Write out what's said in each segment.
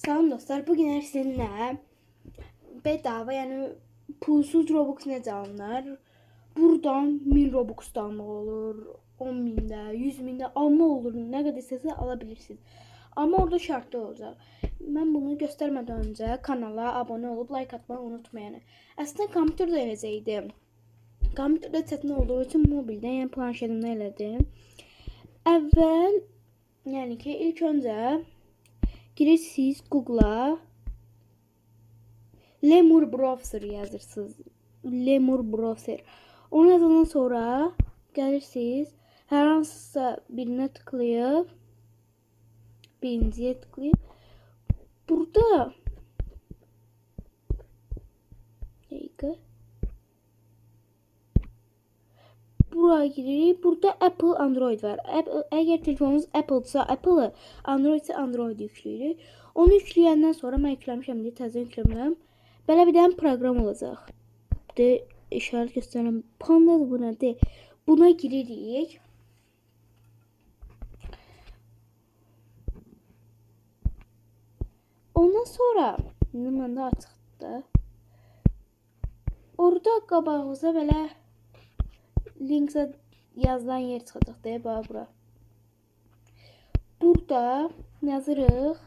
Salam dostlar, bugün sizinle bedava yani pulsuz Robux necə alınır? Buradan 1000 Robux almaq olur, 10.000-də, 100.000-də alma olur, nə qədər istəsəz ala bilirsiniz. Amma orada şərtli olacaq. Mən bunu göstərmədən öncə kanala abunə olub like atmayı unutmayın. Əslində kompüterdə eləcəkdim. Kompüterdə çətin olduğu üçün mobildə, yəni planşetimdə elədim. Əvvəl, yəni ki, ilk öncə girirsiniz Google'a, Lemur Browser yazırsınız. Lemur Browser. Onu yazandan sonra gelirsiniz, hər hansısa birinə tıklayıb, birinciyə tıklayıb, burada buraya giririk. Burada Apple, Android var. Əgər telefonunuz Apple-dsa Apple-ı, Android-sə Android yükləyirik. Onu yükləyəndən sonra mən yükləmişəm deyə təzə yükləmirəm. Belə bir dənə proqram olacaq. De işarət göstərirəm. Pandadır bu nədir? Buna giririk. Ondan sonra məndə açıqdır. Orada qabağınıza belə linksə yazılan yer çıxacaq deyə bax bura. Burada yazırıq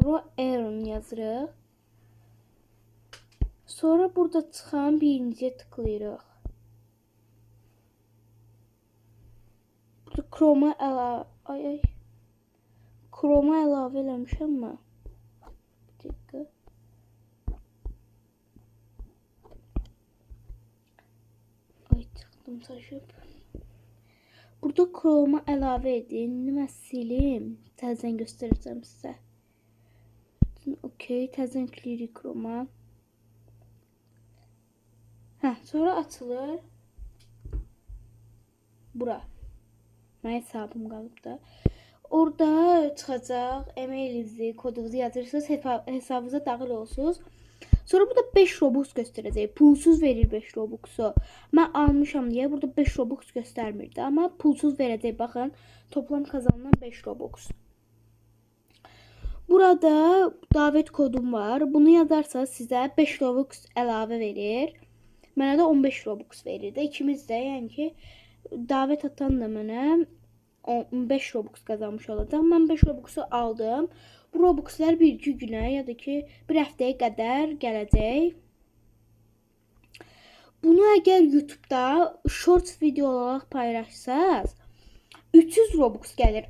Roearn yazırıq. Sonra burada çıxan birinciyə tıklayırıq. Burada Chroma əlavə eləmişəm mi? Dəqiqə. Ay çıxdım taşıb. Burada Chroma əlavə edin. Mən silim. Təzədən göstərəcəm sizə. Okey, təzədən yükləyirik Chroma. Sonra açılır. Bura. Mənim hesabım qalıb da. Orada çıxacaq, e-mailinizi, kodunuzu yazırsınız, hesabınıza daxil olursunuz. Sonra burada 5 Robux göstərəcək. Pulsuz verir 5 Robux'u. Mən almışam deyə burada 5 Robux göstərmirdi. Amma pulsuz verəcək. Baxın, toplam kazanılan 5 Robux. Burada davet kodum var. Bunu yazarsanız sizə 5 Robux əlavə verir. Mənə də 15 Robux verir də. İkimiz də, yəni ki, davet atan da mənə 15 Robux kazanmış olacaq. Mən 5 Robux'u aldım. Bu Robux'lar 1-2 günə ya da ki bir həftəyə qədər gələcək. Bunu əgər YouTube'da shorts video olaraq paylaşsaz 300 Robux gəlir.